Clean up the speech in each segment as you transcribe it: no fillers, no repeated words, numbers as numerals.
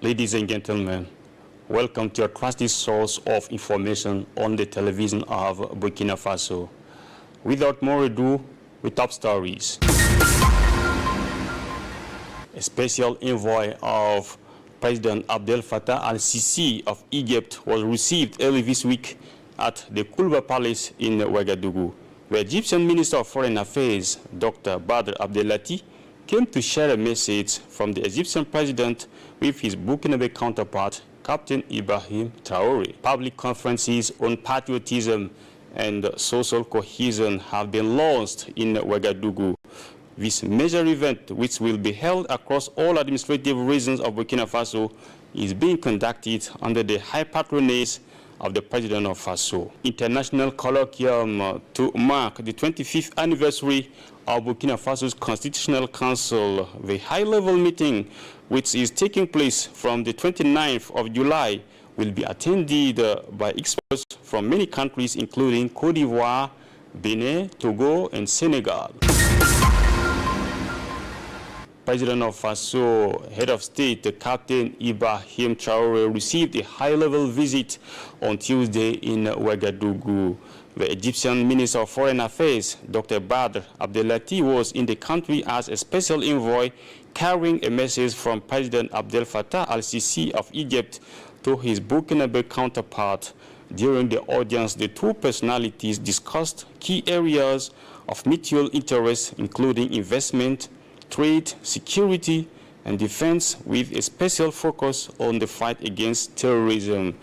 Ladies and gentlemen, welcome to your trusted source of information on the television of Burkina Faso. Without more ado, with top stories. A special envoy of President Abdel Fattah al-Sisi of Egypt was received early this week at the Kulba Palace in Ouagadougou. The Egyptian Minister of Foreign Affairs, Dr. Badr Abdelati, came to share a message from the Egyptian president with his Burkina Faso counterpart, Captain Ibrahim Traoré. Public conferences on patriotism and social cohesion have been launched in Ouagadougou. This major event, which will be held across all administrative regions of Burkina Faso, is being conducted under the high patronage of the President of Faso. International colloquium to mark the 25th anniversary of Burkina Faso's Constitutional Council, the high-level meeting, which is taking place from the 29th of July, will be attended by experts from many countries, including Côte d'Ivoire, Benin, Togo, and Senegal. President of Faso, Head of State, Captain Ibrahim Traoré, received a high-level visit on Tuesday in Ouagadougou. The Egyptian Minister of Foreign Affairs, Dr. Badr Abdelati, was in the country as a special envoy carrying a message from President Abdel Fattah al-Sisi of Egypt to his Burkina Faso counterpart. During the audience, the two personalities discussed key areas of mutual interest, including investment, trade, security, and defense, with a special focus on the fight against terrorism.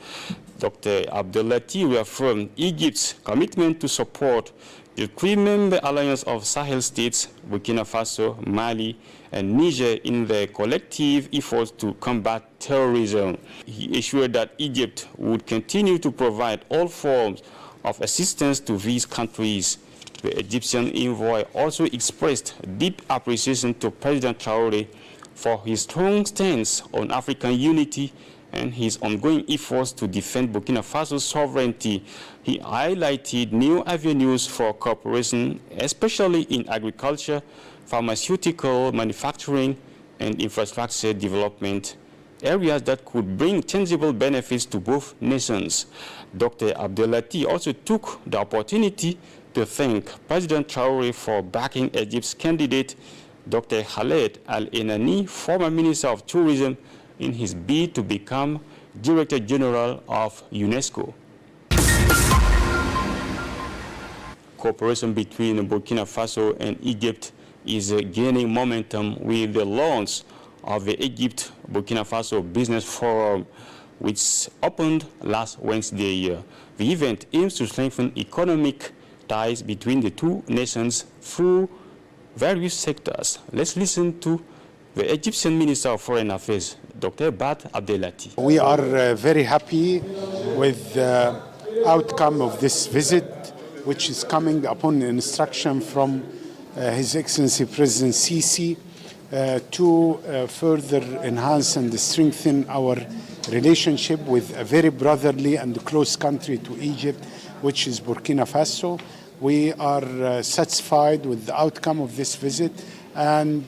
Dr. Abdelati reaffirmed Egypt's commitment to support the three-member alliance of Sahel states, Burkina Faso, Mali, and Niger, in their collective efforts to combat terrorism. He assured that Egypt would continue to provide all forms of assistance to these countries. The Egyptian envoy also expressed deep appreciation to President Traoré for his strong stance on African unity and his ongoing efforts to defend Burkina Faso's sovereignty. He highlighted new avenues for cooperation, especially in agriculture, pharmaceutical, manufacturing, and infrastructure development, areas that could bring tangible benefits to both nations. Dr. Abdelati also took the opportunity to thank President Traoré for backing Egypt's candidate, Dr. Khaled Al-Enani, former Minister of Tourism, in his bid to become Director General of UNESCO. Cooperation between Burkina Faso and Egypt is gaining momentum with the launch of the Egypt-Burkina Faso Business Forum, which opened last Wednesday. The event aims to strengthen economic ties between the two nations through various sectors. Let's listen to the Egyptian Minister of Foreign Affairs, Dr. Badr Abdelati. We are very happy with the outcome of this visit, which is coming upon instruction from His Excellency President Sisi to further enhance and strengthen our relationship with a very brotherly and close country to Egypt, which is Burkina Faso. We are satisfied with the outcome of this visit, and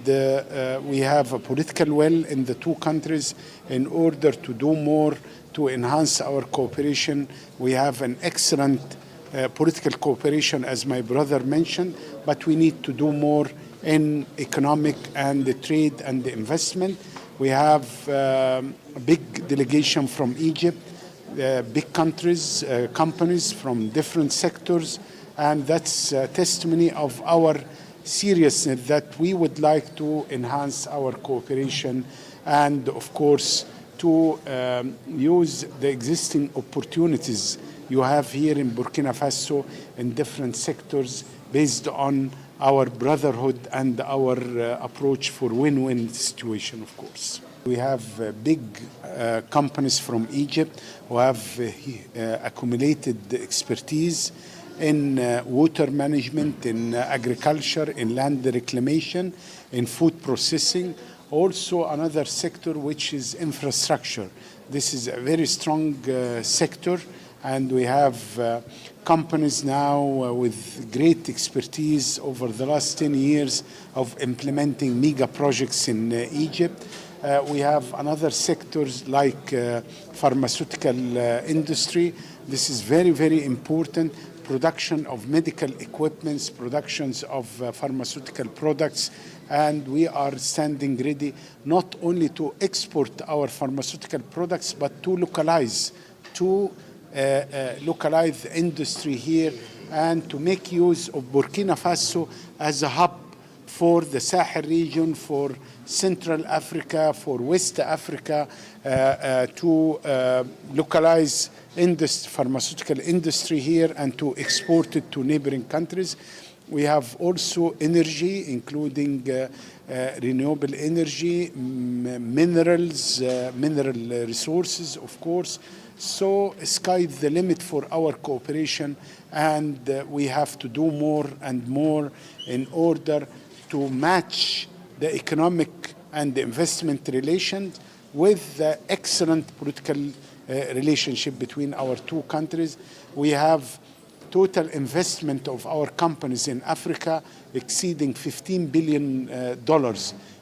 we have a political will in the two countries in order to do more to enhance our cooperation. We have an excellent political cooperation, as my brother mentioned, but we need to do more in economic and the trade and the investment. We have a big delegation from Egypt, big countries, companies from different sectors, and that's a testimony of our seriousness that we would like to enhance our cooperation and, of course, to use the existing opportunities you have here in Burkina Faso in different sectors based on our brotherhood and our approach for win-win situation, of course. We have big companies from Egypt who have accumulated expertise in water management, in agriculture, in land reclamation, in food processing. Also another sector which is infrastructure. This is a very strong sector, and we have companies now with great expertise over the last 10 years of implementing mega projects in Egypt. We have another sectors like pharmaceutical industry. This is very, very important. Production of medical equipments, productions of pharmaceutical products, and we are standing ready not only to export our pharmaceutical products, but to localize the industry here and to make use of Burkina Faso as a hub for the Sahel region, for Central Africa, for West Africa, to localize pharmaceutical industry here and to export it to neighboring countries. We have also energy, including renewable energy, minerals, mineral resources, of course. So sky's the limit for our cooperation, and we have to do more and more in order to match the economic and the investment relations with the excellent political relationship between our two countries. We have total investment of our companies in Africa exceeding $15 billion.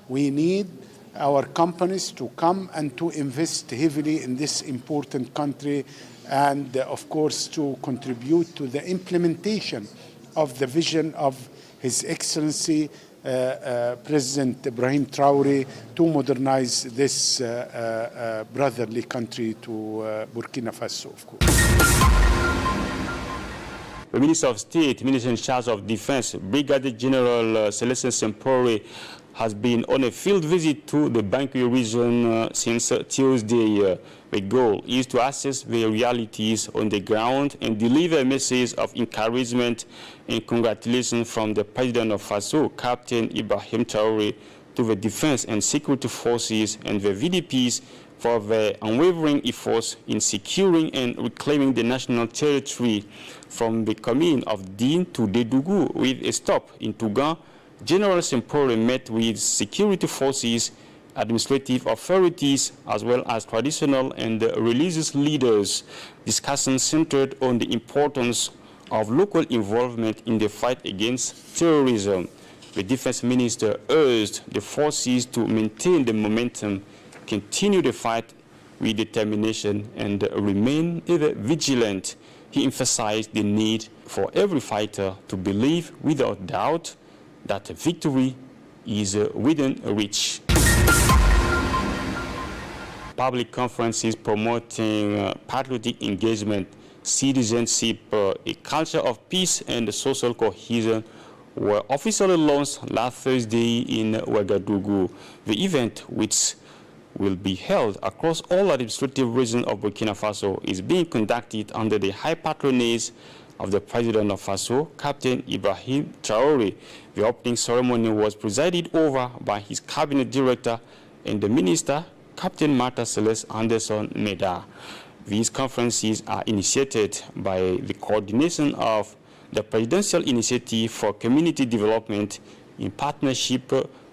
We need our companies to come and to invest heavily in this important country and, of course, to contribute to the implementation of the vision of His Excellency President Ibrahim Traoré to modernize this brotherly country to Burkina Faso, of course. The Minister of State, Minister in charge of Defense, Brigadier General Celestin Sempore, has been on a field visit to the Banque region since Tuesday. The goal is to assess the realities on the ground and deliver a message of encouragement and congratulations from the President of Faso, Captain Ibrahim Traoré, to the defense and security forces and the VDPs for their unwavering efforts in securing and reclaiming the national territory from the commune of Din to Dédougou. With a stop in Tougan, General Sempore met with security forces, administrative authorities, as well as traditional and religious leaders. Discussions centered on the importance of local involvement in the fight against terrorism. The defense minister urged the forces to maintain the momentum, continue the fight with determination, and remain vigilant. He emphasized the need for every fighter to believe without doubt that victory is within reach. Public conferences promoting patriotic engagement, citizenship, a culture of peace and social cohesion were officially launched last Thursday in Ouagadougou. The event, which will be held across all administrative regions of Burkina Faso, is being conducted under the high patronage of the President of Faso, Captain Ibrahim Traoré. The opening ceremony was presided over by his cabinet director and the minister, Captain Martha Celeste Anderson Meda. These conferences are initiated by the coordination of the Presidential Initiative for Community Development in partnership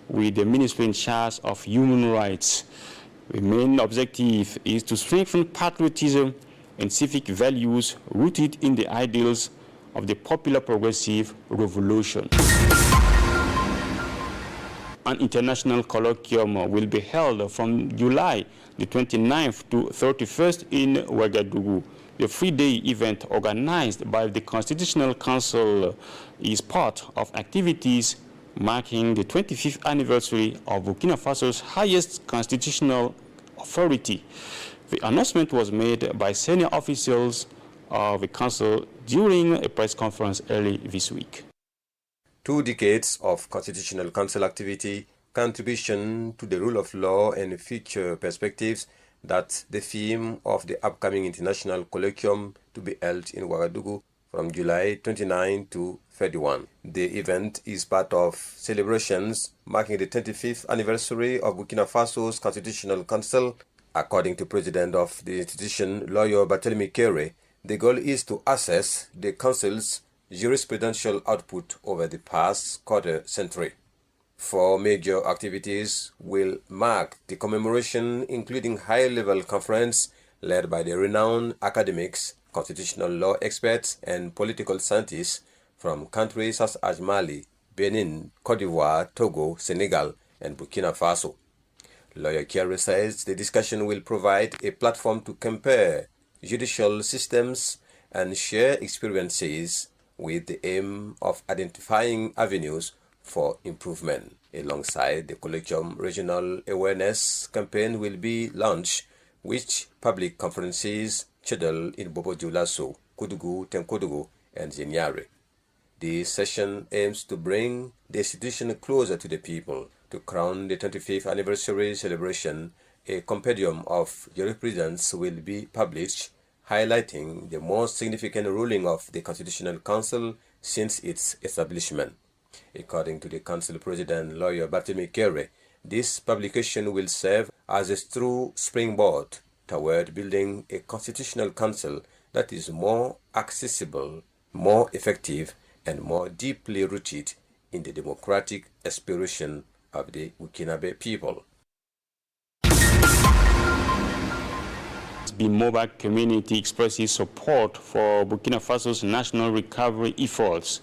with the Ministry in charge of Human Rights. The main objective is to strengthen patriotism and civic values rooted in the ideals of the popular progressive revolution. An international colloquium will be held from July the 29th to 31st in Ouagadougou. The three-day event organized by the Constitutional Council is part of activities marking the 25th anniversary of Burkina Faso's highest constitutional authority. The announcement was made by senior officials of the Council during a press conference early this week. 2 decades of Constitutional Council activity, contribution to the rule of law and future perspectives, that's the theme of the upcoming international colloquium to be held in Ouagadougou from July 29 to 31. The event is part of celebrations marking the 25th anniversary of Burkina Faso's Constitutional Council. According to President of the institution, lawyer Barthélemy Kéré, the goal is to assess the Council's jurisprudential output over the past quarter century. 4 major activities will mark the commemoration, including high-level conference led by the renowned academics, constitutional law experts, and political scientists from countries such as Mali, Benin, Côte d'Ivoire, Togo, Senegal, and Burkina Faso. Lawyer Kiare says the discussion will provide a platform to compare judicial systems and share experiences with the aim of identifying avenues for improvement. Alongside the colloquium, regional awareness campaign will be launched, with public conferences scheduled in Bobo Dioulasso, Kodougou, Tenkodougou, and Zinyare. This session aims to bring the institution closer to the people. To crown the 25th anniversary celebration, a compendium of jurisprudence will be published, highlighting the most significant ruling of the Constitutional Council since its establishment. According to the Council President, Lawyer Bartemi Kere, this publication will serve as a true springboard toward building a constitutional council that is more accessible, more effective, and more deeply rooted in the democratic aspiration of the Burkina people. The Immo community expresses support for Burkina Faso's national recovery efforts.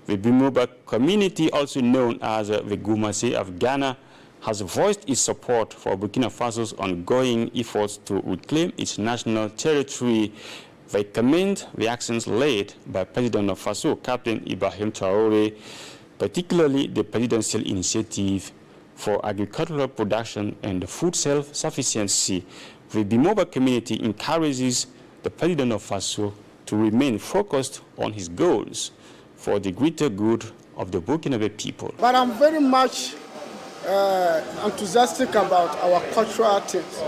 The Immo community, also known as the Gumase of Ghana, has voiced its support for Burkina Faso's ongoing efforts to reclaim its national territory. They commend the actions led by President of Faso, Captain Ibrahim Traoré, particularly the presidential initiative for agricultural production and food self-sufficiency. The Immo community encourages the President of Faso to remain focused on his goals for the greater good of the Burkina people. But I'm very much enthusiastic about our cultural things.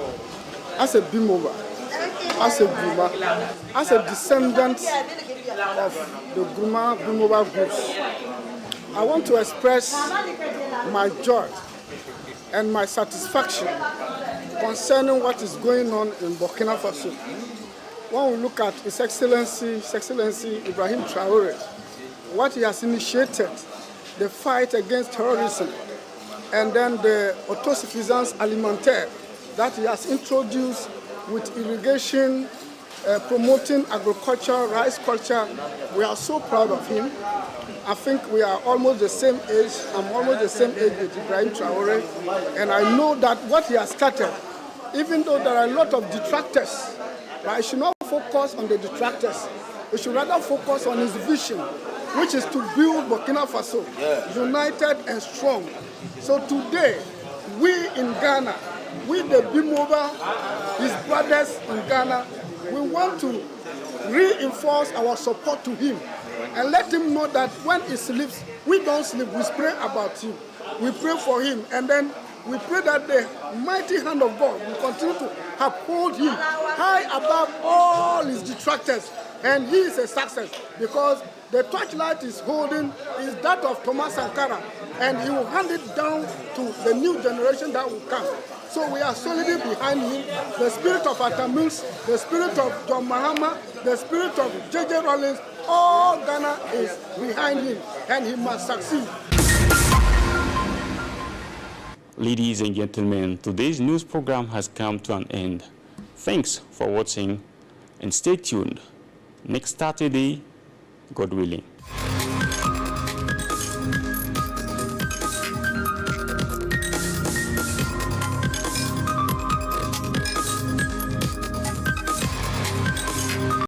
As a Immo, as a Guma, as a descendant of the Immo groups, I want to express my joy and my satisfaction concerning what is going on in Burkina Faso. When we look at His Excellency Ibrahim Traoré, what he has initiated, the fight against terrorism, and then the autosuffisance alimentaire that he has introduced with irrigation, promoting agriculture, rice culture. We are so proud of him. I think we are almost the same age. I'm almost the same age with Ibrahim Traoré, and I know that what he has started, even though there are a lot of detractors, but I should not focus on the detractors. We should rather focus on his vision, which is to build Burkina Faso united and strong. So today, we in Ghana, we the Immo, his brothers in Ghana, we want to reinforce our support to him and let him know that when he sleeps, we don't sleep, we pray about him. We pray for him, and then we pray that the mighty hand of God will continue to uphold him high above all his detractors, and he is a success because the torchlight is holding is that of Thomas Sankara, and he will hand it down to the new generation that will come. So we are solidly behind him. The spirit of Atta Mills, the spirit of John Mahama, the spirit of J.J. Rollins, all Ghana is behind him, and he must succeed. Ladies and gentlemen, today's news program has come to an end. Thanks for watching, and stay tuned. Next Saturday, God willing.